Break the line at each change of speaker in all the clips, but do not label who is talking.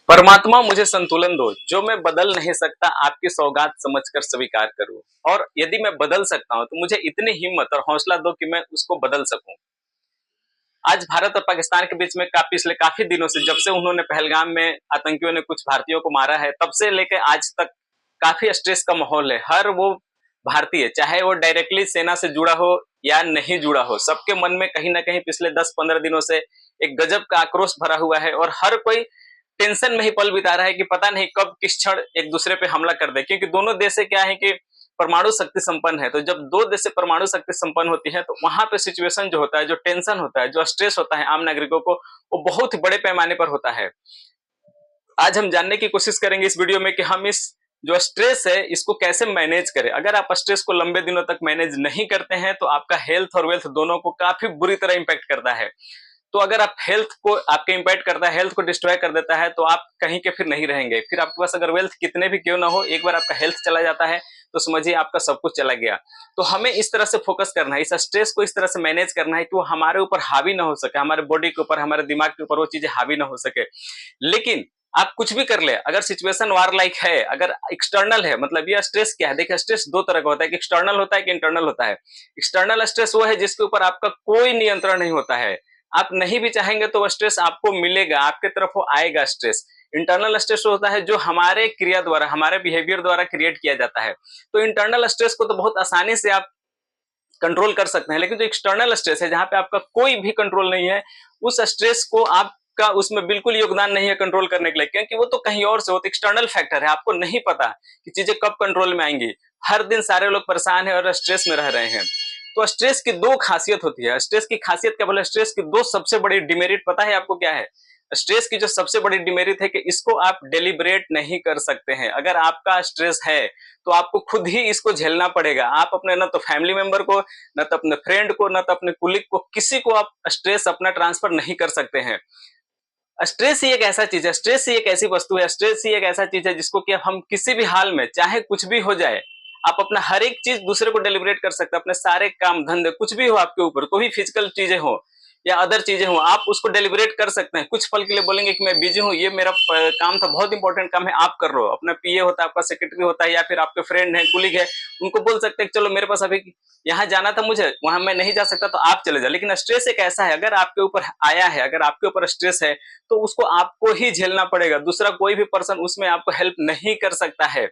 परमात्मा मुझे संतुलन दो, जो मैं बदल नहीं सकता आपकी सौगात समझकर स्वीकार करूं। और यदि मैं बदल सकता हूं तो मुझे इतनी हिम्मत और हौसला दो कि मैं उसको बदल सकूं। आज भारत और पाकिस्तान के बीच में पिछले काफी दिनों से, जब से उन्होंने पहलगाम में आतंकियों ने कुछ भारतीयों को मारा है, तब से लेकर आज तक काफी स्ट्रेस का माहौल है। हर वो भारतीय, चाहे वो डायरेक्टली सेना से जुड़ा हो या नहीं जुड़ा हो, सबके मन में कहीं ना कहीं पिछले 10-15 दिनों से एक गजब का आक्रोश भरा हुआ है। और हर कोई टेंशन में ही पल बिता रहा है कि पता नहीं कब किस क्षण एक दूसरे पे हमला कर दे, क्योंकि दोनों देश क्या है कि परमाणु शक्ति संपन्न है। तो जब दो देश से परमाणु शक्ति संपन्न होती है तो वहां पे सिचुएशन जो होता है, जो टेंशन होता है, जो स्ट्रेस होता है आम नागरिकों को, वो बहुत ही बड़े पैमाने पर होता है। आज हम जानने की कोशिश करेंगे इस वीडियो में कि हम इस जो स्ट्रेस है इसको कैसे मैनेज करें। अगर आप स्ट्रेस को लंबे दिनों तक मैनेज नहीं करते हैं तो आपका हेल्थ और वेल्थ दोनों को काफी बुरी तरह इंपैक्ट करता है। तो अगर आप हेल्थ को आपके इंपैक्ट करता है, हेल्थ को डिस्ट्रॉय कर देता है, तो आप कहीं के फिर नहीं रहेंगे। फिर आपके पास अगर वेल्थ कितने भी क्यों ना हो, एक बार आपका हेल्थ चला जाता है तो समझिए आपका सब कुछ चला गया। तो हमें इस तरह से फोकस करना है, इस स्ट्रेस को इस तरह से मैनेज करना है कि वो हमारे ऊपर हावी ना हो सके, हमारे बॉडी के ऊपर, हमारे दिमाग के ऊपर वो चीजें हावी ना हो सके। लेकिन आप कुछ भी कर ले, अगर सिचुएशन वार लाइक है, अगर एक्सटर्नल है, मतलब ये स्ट्रेस क्या है, देखिए स्ट्रेस दो तरह का होता है, कि एक्सटर्नल होता है कि इंटरनल होता है। एक्सटर्नल स्ट्रेस वो है जिसके ऊपर आपका कोई नियंत्रण नहीं होता है, आप नहीं भी चाहेंगे तो वो स्ट्रेस आपको मिलेगा, आपके तरफ वो आएगा स्ट्रेस। इंटरनल स्ट्रेस होता है जो हमारे क्रिया द्वारा, हमारे बिहेवियर द्वारा क्रिएट किया जाता है। तो इंटरनल स्ट्रेस को तो बहुत आसानी से आप कंट्रोल कर सकते हैं, लेकिन जो एक्सटर्नल स्ट्रेस है, जहां पे आपका कोई भी कंट्रोल नहीं है, उस स्ट्रेस को आपका उसमें बिल्कुल योगदान नहीं है कंट्रोल करने के लिए, क्योंकि वो तो कहीं और से, वो तो एक्सटर्नल फैक्टर है। आपको नहीं पता कि चीजें कब कंट्रोल में आएंगी। हर दिन सारे लोग परेशान है और स्ट्रेस में रह रहे हैं। तो स्ट्रेस की दो खासियत होती है। स्ट्रेस की खासियत क्या बोले, स्ट्रेस की दो सबसे बड़ी डिमेरिट पता है आपको क्या है? स्ट्रेस की जो सबसे बड़ी डिमेरिट है कि इसको आप डेलिब्रेट नहीं कर सकते हैं। अगर आपका स्ट्रेस है तो आपको खुद ही इसको झेलना पड़ेगा। आप अपने न तो फैमिली मेंबर को, न तो अपने फ्रेंड को, न तो अपने कुलीग को, किसी को आप स्ट्रेस अपना ट्रांसफर नहीं कर सकते हैं। स्ट्रेस ही एक ऐसा चीज है, स्ट्रेस ही एक ऐसी वस्तु है, स्ट्रेस ही एक ऐसा चीज है जिसको कि हम किसी भी हाल में, चाहे कुछ भी हो जाए, आप अपना हर एक चीज दूसरे को डेलिब्रेट कर सकते हैं। अपने सारे काम धंधे कुछ भी हो आपके ऊपर, कोई भी फिजिकल चीजें हो या अदर चीजें हो, आप उसको डेलिब्रेट कर सकते हैं। कुछ पल के लिए बोलेंगे कि मैं बिजी हूँ, ये मेरा काम था, बहुत इंपॉर्टेंट काम है, आप कर रहे हो। अपना पीए होता है, आपका सेक्रेटरी होता है, या फिर आपके फ्रेंड है, कुलीग है, उनको बोल सकते हैं चलो मेरे पास अभी यहाँ जाना था, मुझे वहां मैं नहीं जा सकता तो आप चले जाओ। लेकिन स्ट्रेस एक ऐसा है, अगर आपके ऊपर आया है, अगर आपके ऊपर स्ट्रेस है, तो उसको आपको ही झेलना पड़ेगा। दूसरा कोई भी पर्सन उसमें आपको हेल्प नहीं कर सकता है।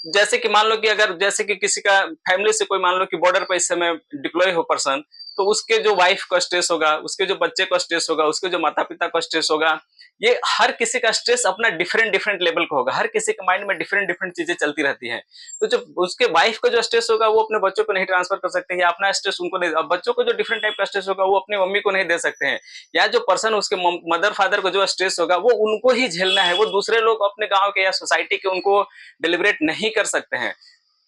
जैसे कि मान लो कि अगर जैसे कि किसी का फैमिली से कोई मान लो कि बॉर्डर पर इस समय डिप्लॉय हो पर्सन, तो उसके जो वाइफ का स्ट्रेस होगा, उसके जो बच्चे का स्ट्रेस होगा, उसके जो माता पिता का स्ट्रेस होगा, ये हर किसी का स्ट्रेस अपना डिफरेंट डिफरेंट लेवल का होगा। हर किसी के माइंड में डिफरेंट डिफरेंट चीजें चलती रहती हैं। तो जब उसके वाइफ का जो स्ट्रेस होगा वो अपने बच्चों को नहीं ट्रांसफर कर सकते, या अपना स्ट्रेस उनको नहीं, अब बच्चों को जो डिफरेंट टाइप का स्ट्रेस होगा वो अपनी मम्मी को नहीं दे सकते हैं, या जो पर्सन उसके मदर फादर को जो स्ट्रेस होगा वो उनको ही झेलना है। वो दूसरे लोग अपने गाँव के या सोसाइटी के उनको डिलिब्रेट नहीं कर सकते हैं।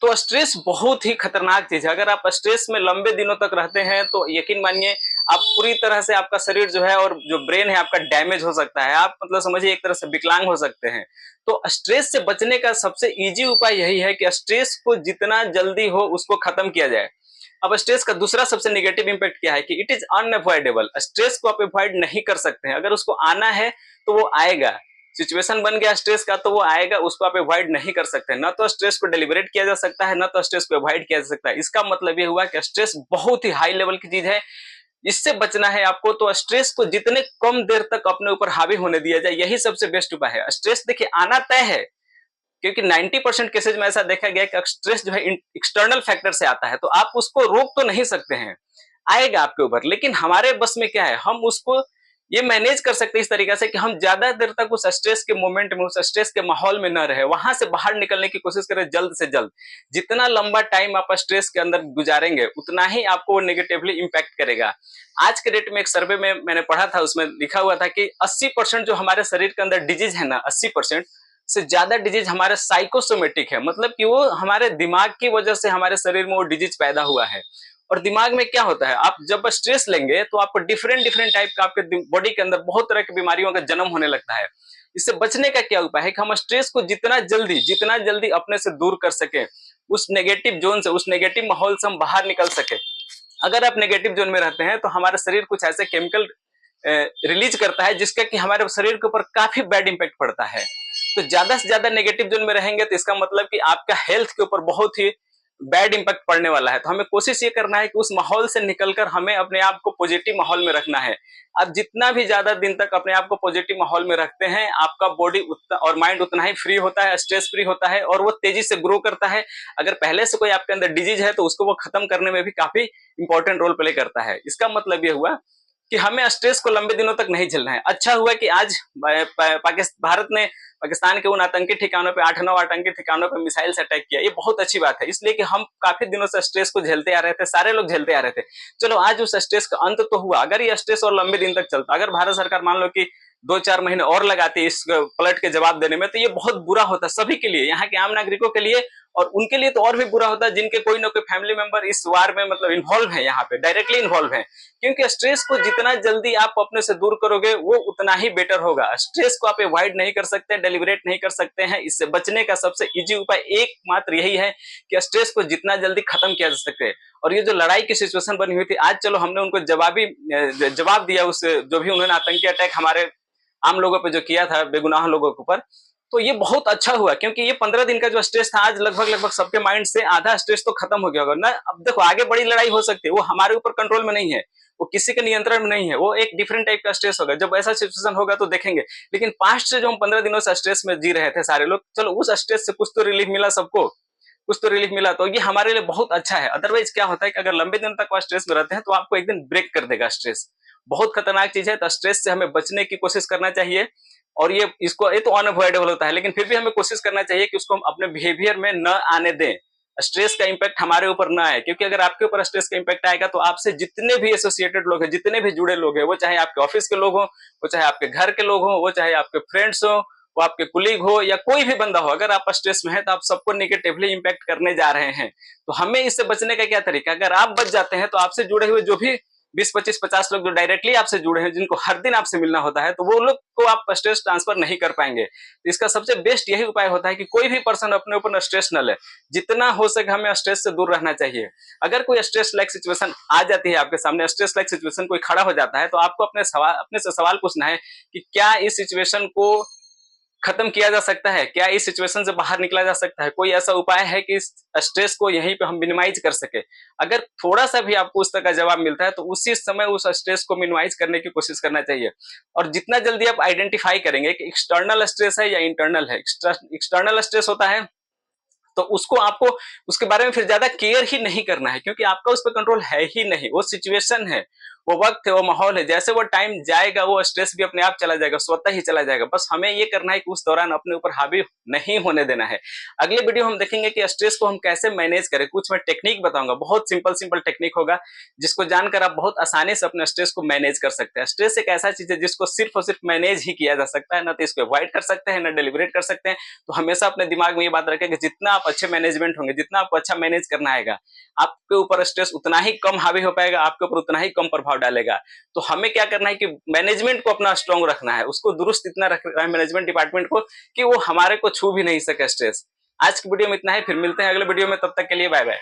तो स्ट्रेस बहुत ही खतरनाक चीज है। अगर आप स्ट्रेस में लंबे दिनों तक रहते हैं तो यकीन मानिए आप पूरी तरह से, आपका शरीर जो है और जो ब्रेन है आपका डैमेज हो सकता है। आप मतलब समझिए एक तरह से विकलांग हो सकते हैं। तो स्ट्रेस से बचने का सबसे इजी उपाय यही है कि स्ट्रेस को जितना जल्दी हो उसको खत्म किया जाए। अब स्ट्रेस का दूसरा सबसे नेगेटिव इंपैक्ट क्या है कि इट इज अनअवॉइडेबल। स्ट्रेस को आप अवॉइड नहीं कर सकते हैं। अगर उसको आना है तो वो आएगा, सिचुएशन बन गया स्ट्रेस का तो वो आएगा, उसको आप अवॉइड नहीं कर सकते। ना तो स्ट्रेस को डेलिब्रेट किया जा सकता है, ना तो स्ट्रेस को अवॉइड किया जा सकता है। इसका मतलब ये हुआ कि स्ट्रेस बहुत ही हाई लेवल की चीज है, इससे बचना है आपको। तो स्ट्रेस को जितने कम देर तक अपने ऊपर हावी होने दिया जाए, यही सबसे बेस्ट उपाय है। स्ट्रेस देखिए आना तय है, क्योंकि 90% केसेज में ऐसा देखा गया कि स्ट्रेस जो है एक्सटर्नल फैक्टर से आता है, तो आप उसको रोक तो नहीं सकते हैं, आएगा आपके ऊपर। लेकिन हमारे बस में क्या है, हम उसको ये मैनेज कर सकते हैं इस तरीके से कि हम ज्यादा देर तक उस स्ट्रेस के मोमेंट में, उस स्ट्रेस के माहौल में न रहे, वहां से बाहर निकलने की कोशिश करें जल्द से जल्द। जितना लंबा टाइम आप स्ट्रेस के अंदर गुजारेंगे उतना ही आपको वो नेगेटिवली इंपैक्ट करेगा। आज के डेट में एक सर्वे में मैंने पढ़ा था, उसमें लिखा हुआ था कि 80% जो हमारे शरीर के अंदर डिजीज है ना, 80% से ज्यादा डिजीज हमारे साइकोसोमेटिक है। मतलब कि वो हमारे दिमाग की वजह से हमारे शरीर में वो डिजीज पैदा हुआ है। और दिमाग में क्या होता है, आप जब स्ट्रेस लेंगे तो आपको डिफरेंट डिफरेंट टाइप का आपके बॉडी के अंदर बहुत तरह की बीमारियों का जन्म होने लगता है। इससे बचने का क्या उपाय है कि हम स्ट्रेस को जितना जल्दी अपने से दूर कर सके, उस नेगेटिव जोन से, उस नेगेटिव माहौल से हम बाहर निकल सके। अगर आप नेगेटिव जोन में रहते हैं तो हमारा शरीर कुछ ऐसे केमिकल रिलीज करता है, जिसका कि हमारे शरीर के ऊपर काफी बैड इंपैक्ट पड़ता है। तो ज्यादा से ज्यादा नेगेटिव जोन में रहेंगे तो इसका मतलब कि आपका हेल्थ के ऊपर बहुत ही बैड इंपैक्ट पड़ने वाला है। तो हमें कोशिश ये करना है कि उस माहौल से निकलकर हमें अपने आप को पॉजिटिव माहौल में रखना है। आप जितना भी ज्यादा दिन तक अपने आप को पॉजिटिव माहौल में रखते हैं, आपका बॉडी उतना और माइंड उतना ही फ्री होता है, स्ट्रेस फ्री होता है और वो तेजी से ग्रो करता है। अगर पहले से कोई आपके अंदर डिजीज है तो उसको वो खत्म करने में भी काफी इंपॉर्टेंट रोल प्ले करता है। इसका मतलब ये हुआ कि हमें स्ट्रेस को लंबे दिनों तक नहीं झेलना है। अच्छा हुआ कि आज भारत ने पाकिस्तान के उन आतंकी ठिकानों पे 8-9 आतंकी ठिकानों पे मिसाइल से अटैक किया। ये बहुत अच्छी बात है, इसलिए कि हम काफी दिनों से स्ट्रेस को झेलते आ रहे थे, सारे लोग झेलते आ रहे थे। चलो आज उस स्ट्रेस का अंत तो हुआ। अगर ये स्ट्रेस और लंबे दिन तक चलता, अगर भारत सरकार मान लो कि 2-4 महीने और लगाती इस पलट के जवाब देने में, तो ये बहुत बुरा होता सभी के लिए, यहाँ के आम नागरिकों के लिए, और उनके लिए तो और भी बुरा होता है जिनके कोई ना कोई फैमिली मेंबर इस वार में मतलब इन्वॉल्व है, यहाँ पे डायरेक्टली इन्वॉल्व है। क्योंकि स्ट्रेस को जितना जल्दी आप अपने से दूर करोगे वो उतना ही बेटर होगा। स्ट्रेस को आप अवॉइड नहीं कर सकते, डेलिब्रेट नहीं कर सकते हैं। इससे बचने का सबसे इजी उपाय एकमात्र यही है कि स्ट्रेस को जितना जल्दी खत्म किया जा सके। और ये जो लड़ाई की सिचुएशन बनी हुई थी, आज चलो हमने उनको जवाब दिया, उस जो भी उन्होंने आतंकी अटैक हमारे आम लोगों पे जो किया था, बेगुनाह लोगों के ऊपर, तो ये बहुत अच्छा हुआ। क्योंकि ये 15 दिन का जो स्ट्रेस था, आज लगभग सबके माइंड से आधा स्ट्रेस तो खत्म हो गया होगा ना। अब देखो आगे बड़ी लड़ाई हो सकती है, वो हमारे ऊपर कंट्रोल में नहीं है, वो किसी के नियंत्रण में नहीं है, वो एक डिफरेंट टाइप का स्ट्रेस होगा। जब ऐसा सिचुएशन होगा तो देखेंगे। लेकिन पास्ट से जो हम 15 दिनों से स्ट्रेस में जी रहे थे सारे लोग, चलो उस स्ट्रेस से कुछ तो रिलीफ मिला, सबको कुछ तो रिलीफ मिला, तो ये हमारे लिए बहुत अच्छा है। अदरवाइज क्या होता है कि अगर लंबे दिन तक स्ट्रेस में रहते हैं तो आपको एक दिन ब्रेक कर देगा स्ट्रेस। बहुत खतरनाक चीज है। तो स्ट्रेस से हमें बचने की कोशिश करना चाहिए। और ये तो अनअवॉइडेबल होता है, लेकिन फिर भी हमें कोशिश करना चाहिए कि उसको हम अपने बिहेवियर में न आने दें, स्ट्रेस का इंपैक्ट हमारे ऊपर ना आए। क्योंकि अगर आपके ऊपर स्ट्रेस का इंपैक्ट आएगा तो आपसे जितने भी एसोसिएटेड लोग हैं, जितने भी जुड़े लोग हैं, वो चाहे आपके ऑफिस के लोग हो, वो चाहे आपके घर के लोग हो, वो चाहे आपके फ्रेंड्स हो, वो आपके कुलीग हो, या कोई भी बंदा हो, अगर आप स्ट्रेस में है तो आप सबको निगेटिवली इंपैक्ट करने जा रहे हैं। तो हमें इससे बचने का क्या तरीका? अगर आप बच जाते हैं तो आपसे जुड़े हुए जो भी 20-25-50 लोग जो डायरेक्टली आपसे जुड़े हैं, जिनको हर दिन आपसे मिलना होता है, तो वो लोग को आप स्ट्रेस ट्रांसफर नहीं कर पाएंगे। तो इसका सबसे बेस्ट यही उपाय होता है कि कोई भी पर्सन अपने ऊपर स्ट्रेस न ले। जितना हो सके हमें स्ट्रेस से दूर रहना चाहिए। अगर कोई स्ट्रेस लाइक सिचुएशन आ जाती है आपके सामने, स्ट्रेस लाइक सिचुएशन कोई खड़ा हो जाता है, तो आपको अपने से सवाल पूछना है कि क्या इस सिचुएशन को खत्म किया जा सकता है? क्या इस सिचुएशन से बाहर निकला जा सकता है? कोई ऐसा उपाय है कि इस स्ट्रेस को यहीं पे हम मिनिमाइज कर सके? अगर थोड़ा सा भी आपको उस तरह का जवाब मिलता है तो उसी समय उस स्ट्रेस को मिनिमाइज करने की कोशिश करना चाहिए। और जितना जल्दी आप आइडेंटिफाई करेंगे कि एक्सटर्नल स्ट्रेस है या इंटरनल है, एक्सटर्नल स्ट्रेस होता है तो उसको आपको उसके बारे में फिर ज्यादा केयर ही नहीं करना है, क्योंकि आपका उस पर कंट्रोल है ही नहीं। वो सिचुएशन है, वो वक्त है, वो माहौल है। जैसे वो टाइम जाएगा वो स्ट्रेस भी अपने आप चला जाएगा, स्वतः ही चला जाएगा। बस हमें ये करना है कि उस दौरान अपने ऊपर हावी नहीं होने देना है। अगले वीडियो हम देखेंगे कि स्ट्रेस को हम कैसे मैनेज करें। कुछ मैं टेक्निक बताऊंगा, बहुत सिंपल टेक्निक होगा, जिसको जानकर आप बहुत आसानी से अपने स्ट्रेस को मैनेज कर सकते हैं। स्ट्रेस एक ऐसा चीज है जिसको सिर्फ और सिर्फ मैनेज ही किया जा सकता है, ना तो इसको अवॉइड कर सकते हैं, ना डिलीवरेट कर सकते हैं। तो हमेशा अपने दिमाग में ये बात रखें कि जितना आप अच्छे मैनेजमेंट होंगे, जितना आपको अच्छा मैनेज करना आएगा, आपके ऊपर स्ट्रेस उतना ही कम हावी हो पाएगा, आपके ऊपर उतना ही कम प्रभाव डालेगा। तो हमें क्या करना है कि मैनेजमेंट को अपना स्ट्रांग रखना है, उसको दुरुस्त इतना रखना है मैनेजमेंट डिपार्टमेंट को कि वो हमारे को छू भी नहीं सके स्ट्रेस। आज की वीडियो में इतना है, फिर मिलते हैं अगले वीडियो में, तब तक के लिए बाय बाय।